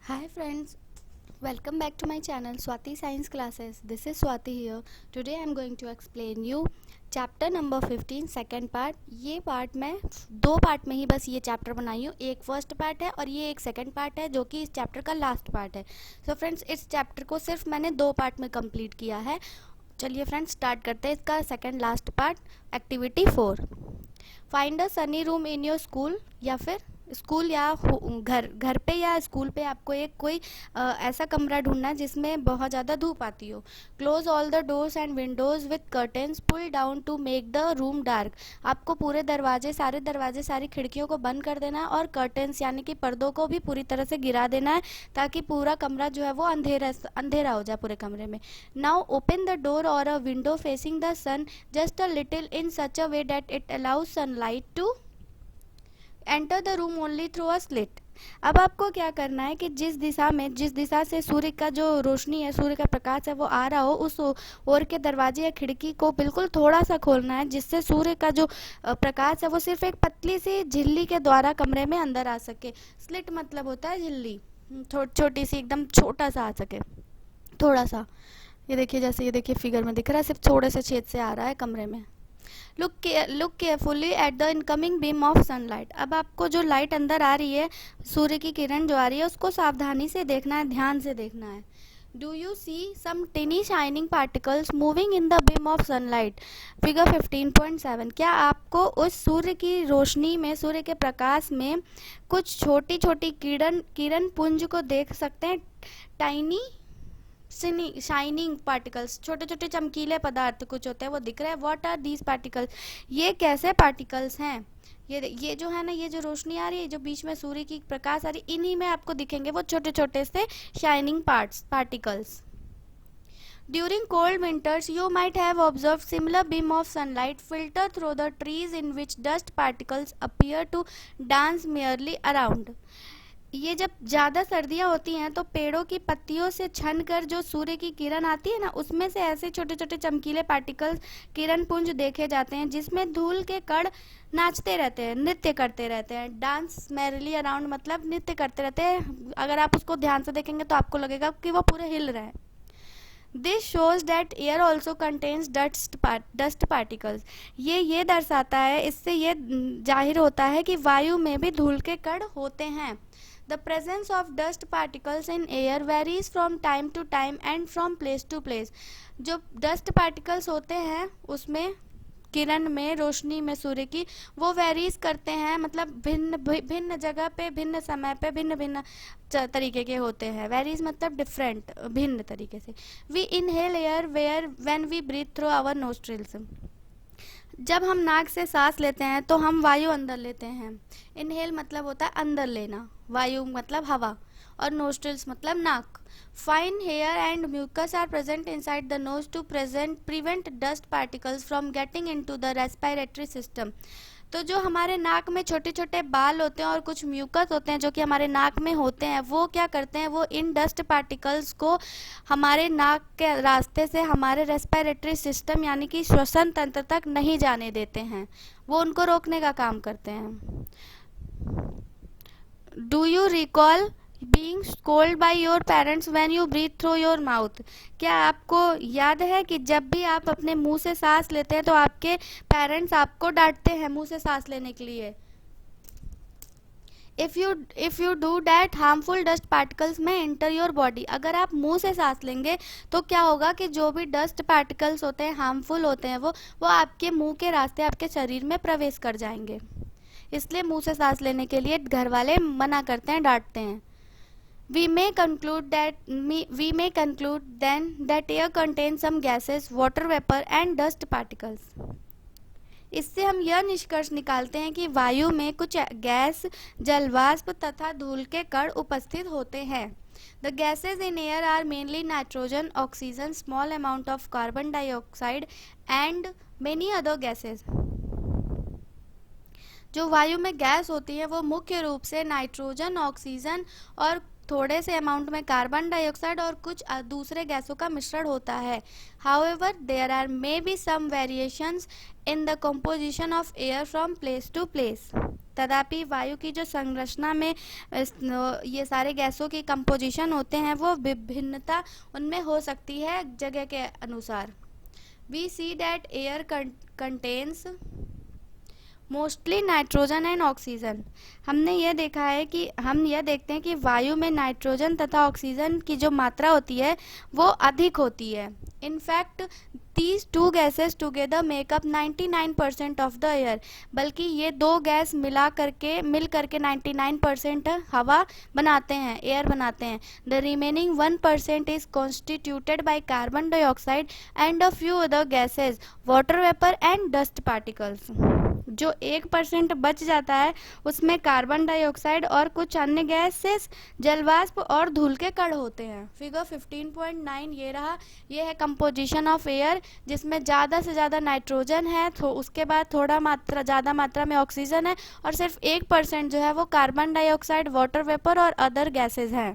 Hi friends, welcome back to my channel Swati Science Classes. This is Swati here. Today I am going to explain you chapter number 15 second part. ये part मैं दो part में ही बस ये chapter बनाई हूँ. एक first part है और ये एक सेकंड पार्ट है जो कि इस चैप्टर का लास्ट पार्ट है. सो फ्रेंड्स, इस चैप्टर को सिर्फ मैंने दो पार्ट में कंप्लीट किया है. चलिए फ्रेंड्स, स्टार्ट करते हैं इसका second last part. Activity 4, find a Sunny room in your school. या फिर स्कूल या घर पे या स्कूल पे आपको एक कोई ऐसा कमरा ढूंढना है जिसमें बहुत ज़्यादा धूप आती हो. Close all the doors and windows with curtains pull down to make the room dark. आपको पूरे दरवाजे सारी खिड़कियों को बंद कर देना है और कर्टेन्स यानी कि पर्दों को भी पूरी तरह से गिरा देना है ताकि पूरा कमरा जो है वो अंधेरा हो जाए पूरे कमरे में. Now open the door or a window facing the sun just a little in such a way that it allows sunlight to enter the room only through a slit. अब आपको क्या करना है कि जिस दिशा से सूर्य का जो रोशनी है, सूर्य का प्रकाश है वो आ रहा हो, उस ओर के दरवाजे या खिड़की को बिल्कुल थोड़ा सा खोलना है जिससे सूर्य का जो प्रकाश है वो सिर्फ एक पतली सी झिल्ली के द्वारा कमरे में अंदर आ सके. स्लिट मतलब होता है झिल्ली, छोटी सी, एकदम छोटा सा आ सके, थोड़ा सा. ये देखिए, जैसे ये देखिए फिगर में दिख रहा है, सिर्फ थोड़े से छेद से आ रहा है कमरे में. Look carefully at the incoming beam of sunlight. अब आपको जो लाइट अंदर आ रही है, सूर्य की किरण जो आ रही है, उसको सावधानी से देखना है, ध्यान से देखना है. Do you see some tiny shining particles moving in the beam of sunlight. Figure 15.7. क्या आपको उस सूर्य की रोशनी में, सूर्य के प्रकाश में कुछ छोटी छोटी किरण पुंज को देख सकते हैं? टाइनी शाइनिंग पार्टिकल्स, छोटे छोटे चमकीले पदार्थ कुछ होते हैं, वो दिख रहे हैं. What are these particles. ये कैसे पार्टिकल्स हैं? ये जो है ना, ये जो रोशनी आ रही है, जो बीच में सूर्य की प्रकाश आ रही है, इन्हीं में आपको दिखेंगे वो छोटे छोटे से shining particles. During cold winters, you might have observed similar beam of sunlight filter through the trees in which dust particles appear to dance merely around. ये जब ज़्यादा सर्दियाँ होती हैं तो पेड़ों की पत्तियों से छन कर जो सूर्य की किरण आती है ना, उसमें से ऐसे छोटे छोटे चमकीले पार्टिकल्स, किरण पुंज देखे जाते हैं जिसमें धूल के कण नाचते रहते हैं, नृत्य करते रहते हैं. डांस मैरिली अराउंड मतलब नृत्य करते रहते हैं. अगर आप उसको ध्यान से देखेंगे तो आपको लगेगा कि वो पूरे हिल रहे हैं. This shows that air also contains dust particles. ये दर्शाता है, इससे ये जाहिर होता है कि वायु में भी धूल के कण होते हैं. The presence of dust particles in air varies from time to time and from place to place. जो डस्ट पार्टिकल्स होते हैं उसमें, किरण में, रोशनी में सूर्य की, वो वेरीज करते हैं, मतलब भिन्न जगह पे, भिन्न समय पे, भिन्न भिन्न तरीके के होते हैं. वेरीज मतलब डिफरेंट, भिन्न तरीके से. We inhale air when we breathe through our nostrils. जब हम नाक से सांस लेते हैं तो हम वायु अंदर लेते हैं. इनहेल मतलब होता है अंदर लेना, वायु मतलब हवा, और नोस्ट्रिल्स मतलब नाक. Fine hair and mucus are present inside the nose to prevent dust particles from getting into the respiratory system. तो जो हमारे नाक में छोटे छोटे बाल होते हैं और कुछ म्यूकस होते हैं जो कि हमारे नाक में होते हैं, वो क्या करते हैं, वो इन डस्ट पार्टिकल्स को हमारे नाक के रास्ते से हमारे रेस्पिरेटरी सिस्टम यानी कि श्वसन तंत्र तक नहीं जाने देते हैं, वो उनको रोकने का काम करते हैं. Do you recall being scolded by your parents when you breathe through your mouth. क्या आपको याद है कि जब भी आप अपने मुंह से सांस लेते हैं तो आपके पेरेंट्स आपको डांटते हैं मुंह से सांस लेने के लिए. If you do that harmful dust particles में एंटर योर बॉडी. अगर आप मुंह से सांस लेंगे तो क्या होगा कि जो भी डस्ट पार्टिकल्स होते हैं, हार्मफुल होते हैं, वो आपके मुंह के रास्ते आपके शरीर में प्रवेश कर जाएंगे. इसलिए मुंह से सांस लेने के लिए घर वाले मना करते हैं, डांटते हैं. We may conclude then that air contains some gases, water vapor and dust particles. इससे हम यह निष्कर्ष निकालते हैं कि वायु में कुछ गैस, जलवाष्प तथा धूल के कण उपस्थित होते हैं. The gases in air are mainly nitrogen, oxygen, small amount of carbon dioxide and many other gases. जो वायु में गैस होती है वो मुख्य रूप से नाइट्रोजन, ऑक्सीजन और थोड़े से अमाउंट में कार्बन डाइऑक्साइड और कुछ दूसरे गैसों का मिश्रण होता है. However there are may be some variations in the composition of air from place to place. तथापि वायु की जो संरचना में ये सारे गैसों की कंपोजिशन होते हैं वो विभिन्नता उनमें हो सकती है जगह के अनुसार। We see that air contains mostly nitrogen and oxygen. हमने यह देखा है कि हम यह देखते हैं कि वायु में नाइट्रोजन तथा ऑक्सीजन की जो मात्रा होती है वो अधिक होती है। In fact these two gases together make up 99% of the air. बल्कि ये दो गैस मिल करके 99% हवा बनाते हैं, एयर बनाते हैं। The remaining 1% is constituted by carbon dioxide and a few other gases, water vapour and dust particles. जो 1% बच जाता है उसमें कार्बन डाइऑक्साइड और कुछ अन्य गैसेस, जलवाष्प और धूल के कण होते हैं। फिगर 15.9 ये रहा, ये है कंपोजिशन ऑफ एयर, जिसमें ज़्यादा से ज़्यादा नाइट्रोजन है, तो उसके बाद ज़्यादा मात्रा में ऑक्सीजन है और सिर्फ 1% जो है वो कार्बन डाइऑक्साइड, वाटर वेपर और अदर गैसेज हैं।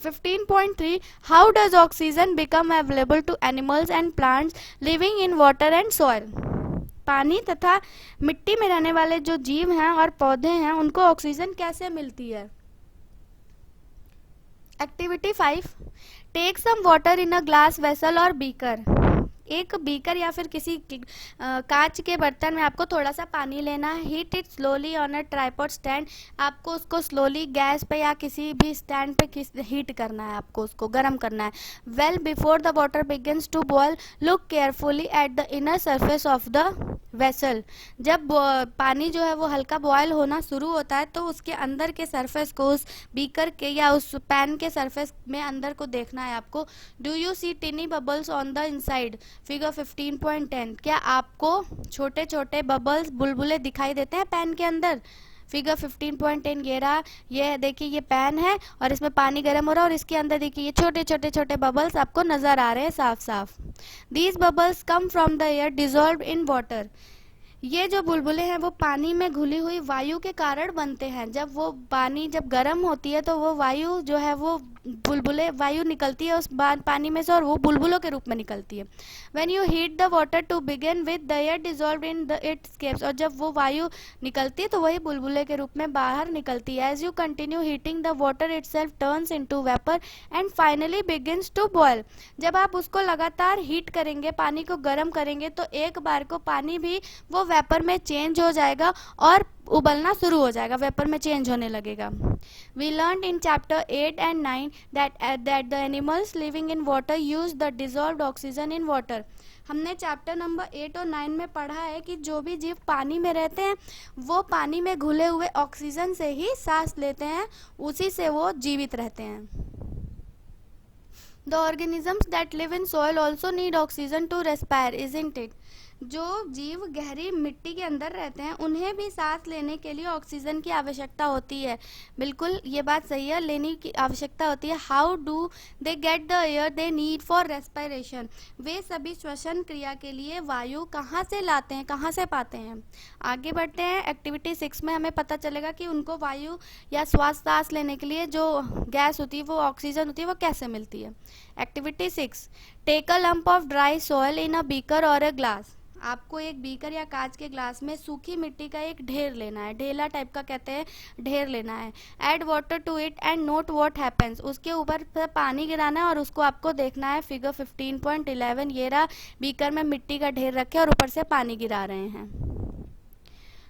15.3 how does oxygen become available to animals and plants living in water and soil. पानी तथा मिट्टी में रहने वाले जो जीव हैं और पौधे हैं उनको ऑक्सीजन कैसे मिलती है। Activity 5, take some water in a glass vessel और बीकर। एक बीकर या फिर किसी कांच के बर्तन में आपको थोड़ा सा पानी लेना है। Heat it slowly on a tripod stand. आपको उसको स्लोली गैस पे या किसी भी स्टैंड पे हीट करना है, आपको उसको गर्म करना है। Well before the water begins to boil look carefully at the inner surface of the vessel. जब पानी जो है वो हल्का बॉयल होना शुरू होता है तो उसके अंदर के सरफेस को, उस बीकर के या उस पैन के सरफेस में अंदर को देखना है आपको। Do you see tiny bubbles on the inside. Figure 15.10 क्या आपको छोटे छोटे बबल्स, बुलबुले दिखाई देते हैं पैन के अंदर। फिगर 15.10 ये रहा, ये देखिए ये पैन है और इसमें पानी गर्म हो रहा है और इसके अंदर देखिए ये छोटे छोटे छोटे बबल्स आपको नजर आ रहे हैं साफ साफ। These bubbles come from the air dissolve in water. ये जो बुलबुले हैं वो पानी में घुली हुई वायु के कारण बनते हैं। जब वो पानी जब गर्म होती है तो वो वायु जो है वो बुलबुले, वायु निकलती है उस पानी में से और वो बुलबुलों के रूप में निकलती है। When you heat the water to begin with the air dissolve in the it escapes. और जब वो वायु निकलती है तो वही बुलबुले के रूप में बाहर निकलती है। As you continue heating the water itself turns into vapour and finally begins to boil. जब आप उसको लगातार हीट करेंगे, पानी को गर्म करेंगे, तो एक बार को पानी भी वो वेपर में चेंज हो जाएगा और उबलना शुरू हो जाएगा, वेपर में चेंज होने लगेगा। We learned in chapter 8 and 9 that the animals living in water use the dissolved oxygen in water. हमने चैप्टर नंबर 8 और 9 में पढ़ा है कि जो भी जीव पानी में रहते हैं वो पानी में घुले हुए ऑक्सीजन से ही सांस लेते हैं, उसी से वो जीवित रहते हैं। The organisms that live in soil also need oxygen to respire, isn't it? जो जीव गहरी मिट्टी के अंदर रहते हैं उन्हें भी सांस लेने के लिए ऑक्सीजन की आवश्यकता होती है। बिल्कुल ये बात सही है, लेने की आवश्यकता होती है। How do they get the air they need for respiration. वे सभी श्वसन क्रिया के लिए वायु कहाँ से लाते हैं, कहाँ से पाते हैं। आगे बढ़ते हैं। एक्टिविटी 6 में हमें पता चलेगा कि उनको वायु या सांस लेने के लिए जो गैस होती है, वो ऑक्सीजन होती है, वो कैसे मिलती है। Activity 6, take a lump of dry soil in a beaker और अ ग्लास। आपको एक बीकर या कांच के ग्लास में सूखी मिट्टी का एक ढेर लेना है, ढेला टाइप का कहते हैं, ढेर लेना है। Add water to it and note what happens. उसके ऊपर पानी गिराना है और उसको आपको देखना है। फिगर 15.11 ये रहा, बीकर में मिट्टी का ढेर रखे और ऊपर से पानी गिरा रहे हैं।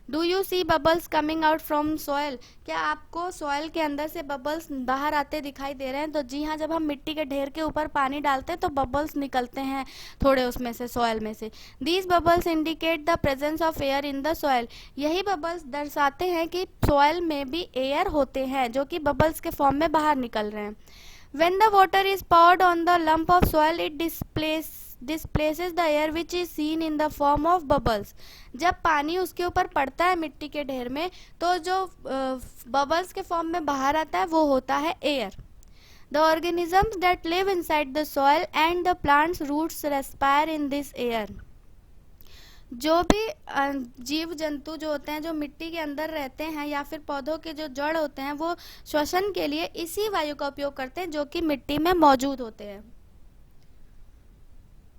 Do you see bubbles coming out from soil. क्या आपको सॉयल के अंदर से बबल्स बाहर आते दिखाई दे रहे हैं। तो जी हाँ, जब हम मिट्टी के ढेर के ऊपर पानी डालते हैं तो बबल्स निकलते हैं थोड़े उसमें से, सॉयल में से। These bubbles indicate the presence of air in the soil. यही बबल्स दर्शाते हैं कि सॉयल में भी एयर होते हैं जो कि बबल्स के फॉर्म में बाहर निकल रहे हैं। When the water is poured on the lump of soil, it displaces the air which is seen in the form of bubbles. जब पानी उसके ऊपर पड़ता है मिट्टी के ढेर में तो जो बबल्स के फॉर्म में बाहर आता है वो होता है air. The organisms that live inside the soil and the plants roots respire in this air. जो भी जीव जंतु जो होते हैं जो मिट्टी के अंदर रहते हैं या फिर पौधों के जो जड़ होते हैं वो श्वसन के लिए इसी वायु का उपयोग करते हैं जो कि मिट्टी में मौजूद होते हैं।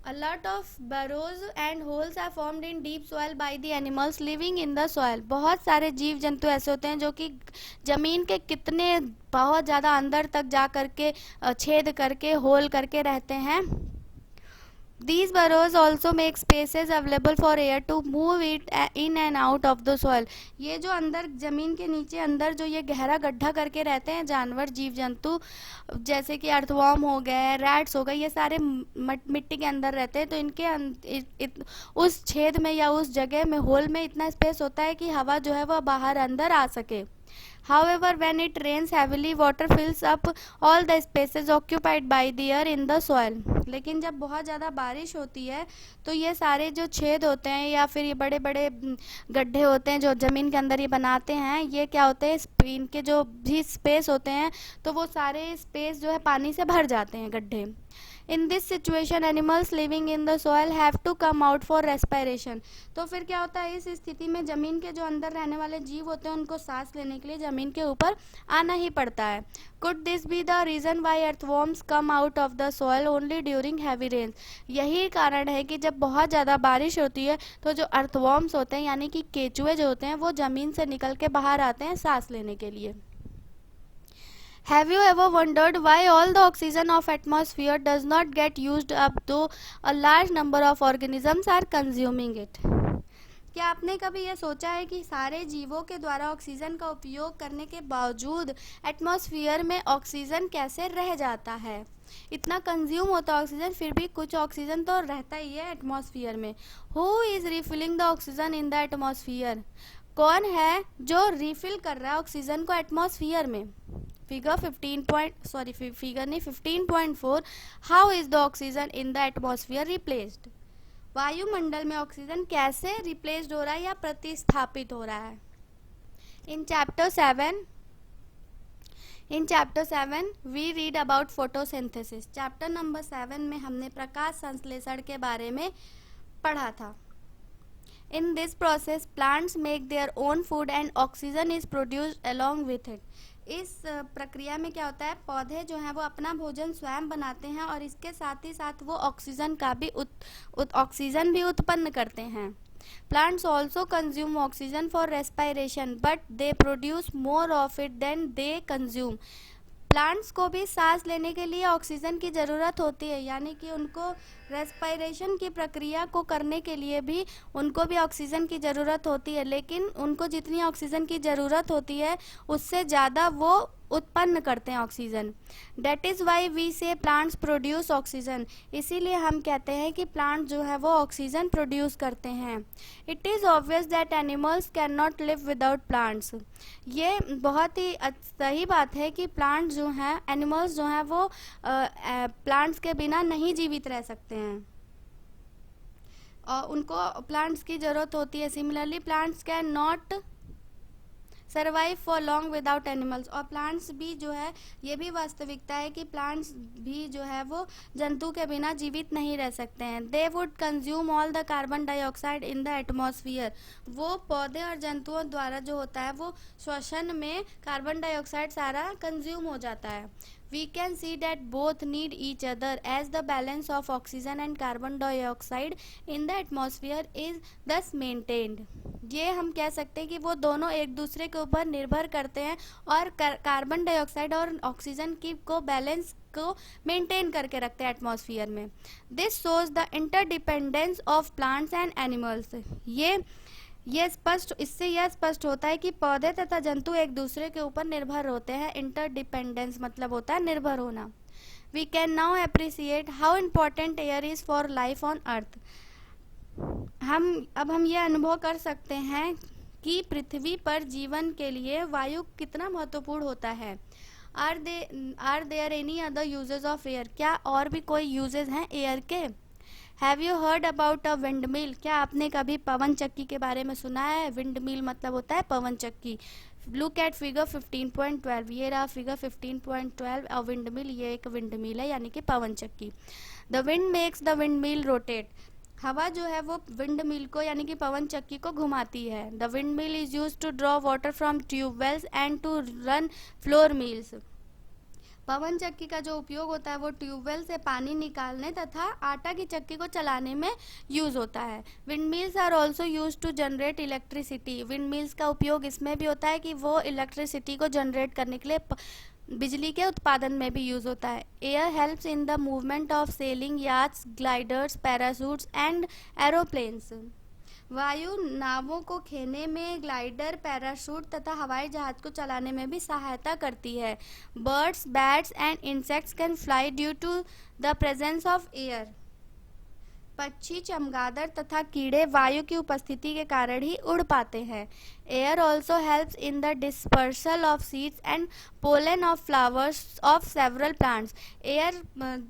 A lot of burrows and holes are formed in deep soil by the animals living in the soil. बहुत सारे जीव जंतु ऐसे होते हैं जो कि जमीन के कितने बहुत ज़्यादा अंदर तक जा करके छेद करके होल करके रहते हैं. These burrows also make spaces available for air to move it in and out of the soil. ये जो अंदर जमीन के नीचे अंदर जो ये गहरा गड्ढा करके रहते हैं जानवर जीव जंतु, जैसे कि अर्थवर्म हो गए, रैट्स हो गए, ये सारे मिट्टी के अंदर रहते हैं. तो इनके उस छेद में या उस जगह में होल में इतना स्पेस होता है कि हवा जो है वह बाहर अंदर आ सके. However, when it rains heavily, water fills up all the spaces occupied by the air in the soil. लेकिन जब बहुत ज़्यादा बारिश होती है तो ये सारे जो छेद होते हैं या फिर ये बड़े बड़े गड्ढे होते हैं जो ज़मीन के अंदर ये बनाते हैं, ये क्या होते हैं, इनके जो भी स्पेस होते हैं तो वो सारे स्पेस जो है पानी से भर जाते हैं गड्ढे. In this situation, animals living in the soil have to come out for respiration. तो फिर क्या होता है, इस स्थिति में ज़मीन के जो अंदर रहने वाले जीव होते हैं उनको सांस लेने के लिए ज़मीन के ऊपर आना ही पड़ता है. Could this be the reason why earthworms come out of the soil only during heavy rains? यही कारण है कि जब बहुत ज़्यादा बारिश होती है तो जो अर्थवर्म्स होते हैं यानी कि केचुए जो होते हैं वो ज़मीन से निकल के बाहर आते हैं सांस लेने के लिए. Have you ever wondered why all the oxygen of atmosphere does not get used up though a large number of organisms are consuming it? क्या आपने कभी ये सोचा है कि सारे जीवों के द्वारा ऑक्सीजन का उपयोग करने के बावजूद एटमॉस्फेयर में ऑक्सीजन कैसे रह जाता है? इतना कंज्यूम होता है ऑक्सीजन, फिर भी कुछ ऑक्सीजन तो रहता ही है एटमॉस्फेयर में. Who is refilling the oxygen in the atmosphere? कौन है जो रिफिल कर रहा है ऑक्सीजन को एटमॉस्फेयर में? Figure 15.4. How is the oxygen in the atmosphere replaced? वायुमंडल में ऑक्सीजन कैसे रिप्लेस्ड हो रहा है या प्रतिस्थापित हो रहा है? In chapter 7 we read about photosynthesis. Chapter number 7 में हमने प्रकाश संश्लेषण के बारे में पढ़ा था. In this process, plants make their own food and oxygen is produced along with it. इस प्रक्रिया में क्या होता है, पौधे जो हैं वो अपना भोजन स्वयं बनाते हैं और इसके साथ ही साथ वो ऑक्सीजन का भी ऑक्सीजन भी उत्पन्न करते हैं. Plants also consume oxygen for respiration, but they produce more of it than they consume. Plants को भी सांस लेने के लिए ऑक्सीजन की ज़रूरत होती है, यानी कि उनको रेस्पिरेशन की प्रक्रिया को करने के लिए भी उनको भी ऑक्सीजन की ज़रूरत होती है, लेकिन उनको जितनी ऑक्सीजन की ज़रूरत होती है उससे ज़्यादा वो उत्पन्न करते हैं oxygen. That is why we say plants produce oxygen. इसीलिए हम कहते हैं कि प्लांट जो है वो ऑक्सीजन प्रोड्यूस करते हैं. It is obvious that animals can not live without plants. ये बहुत ही सही बात है कि प्लांट्स जो हैं, एनिमल्स जो हैं वो प्लांट्स के बिना नहीं जीवित रह सकते हैं और उनको प्लांट्स की ज़रूरत होती है. Similarly plants can not survive for long without animals. और प्लांट्स भी जो है, ये भी वास्तविकता है कि प्लांट्स भी जो है वो जंतु के बिना जीवित नहीं रह सकते हैं. They would consume all the carbon dioxide in the atmosphere. वो पौधे और जंतुओं द्वारा जो होता है वो श्वसन में कार्बन डाइऑक्साइड सारा कंज्यूम हो जाता है. We can see that both need each other as the balance of oxygen and carbon dioxide in the atmosphere is thus maintained. ये हम कह सकते हैं कि वो दोनों एक दूसरे के ऊपर निर्भर करते हैं और कार्बन डाइऑक्साइड और ऑक्सीजन की को बैलेंस को मेंटेन करके रखते हैं एटमॉस्फेयर में. This shows the interdependence of plants and animals. इससे यह स्पष्ट होता है कि पौधे तथा जंतु एक दूसरे के ऊपर निर्भर होते हैं. इंटरडिपेंडेंस मतलब होता है निर्भर होना. We can now appreciate how important air is for life on earth. हम ये अनुभव कर सकते हैं कि पृथ्वी पर जीवन के लिए वायु कितना महत्वपूर्ण होता है. Are there any other uses of air? क्या और भी कोई यूजेस हैं एयर के? Have you heard about a windmill? क्या आपने कभी पवन चक्की के बारे में सुना है? विंड मिल मतलब होता है पवन चक्की. Look at figure 15.12. ये रहा फिगर 15.12. अ विंड मिल, ये एक विंड मिल है यानी कि पवन चक्की. The wind makes the wind mill rotate. हवा जो है वो विंड मिल को यानी कि पवन चक्की को घुमाती है. The windmill is use to draw water from tubewells and to run flour mills. पवन चक्की का जो उपयोग होता है वो ट्यूबवेल से पानी निकालने तथा आटा की चक्की को चलाने में यूज़ होता है। Windmills are also use to generate electricity. Windmills का उपयोग इसमें भी होता है कि वो इलेक्ट्रिसिटी को जनरेट करने के लिए बिजली के उत्पादन में भी यूज़ होता है। Air helps in the movement of sailing yachts, gliders, parachutes and aeroplanes. वायु नावों को खेने में, ग्लाइडर, पैराशूट तथा हवाई जहाज को चलाने में भी सहायता करती है। Birds, bats and insects can fly due to the presence of air. पक्षी, चमगादड़ तथा कीड़े वायु की उपस्थिति के कारण ही उड़ पाते हैं। Air also helps in the dispersal of seeds and pollen of flowers of several plants. Air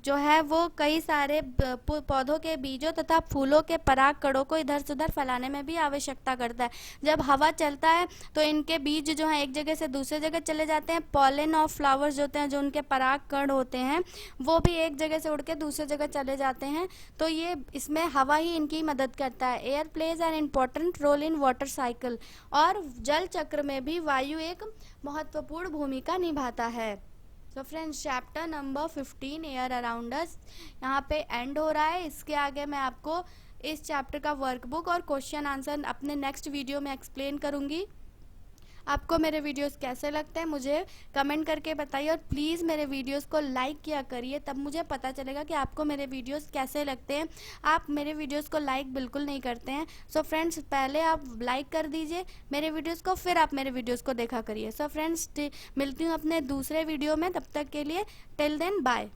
जो है वो कई सारे पौधों के बीजों तथा फूलों के पराग कणों को इधर से उधर फैलाने में भी आवश्यकता करता है। जब हवा चलता है तो इनके बीज जो हैं एक जगह से दूसरे जगह चले जाते हैं। पोलन ऑफ फ्लावर्स जो होते हैं, जो उनके पराग कण होते हैं, वो भी एक जगह से उड़ के दूसरे जगह चले जाते हैं। तो ये इसमें हवा ही इनकी मदद करता है। Air plays an important role in water cycle. और जल चक्र में भी वायु एक महत्वपूर्ण भूमिका निभाता है। तो friends, chapter number 15 air around us यहाँ पे एंड हो रहा है। इसके आगे मैं आपको इस चैप्टर का वर्कबुक और क्वेश्चन आंसर अपने नेक्स्ट वीडियो में एक्सप्लेन करूँगी। आपको मेरे वीडियोस कैसे लगते हैं मुझे कमेंट करके बताइए, और प्लीज़ मेरे वीडियोस को लाइक किया करिए, तब मुझे पता चलेगा कि आपको मेरे वीडियोस कैसे लगते हैं। आप मेरे वीडियोस को लाइक बिल्कुल नहीं करते हैं। सो फ्रेंड्स, पहले आप लाइक कर दीजिए मेरे वीडियोस को, फिर आप मेरे वीडियोस को देखा करिए। सो फ्रेंड्स, मिलती हूँ अपने दूसरे वीडियो में, तब तक के लिए टिल देन बाय।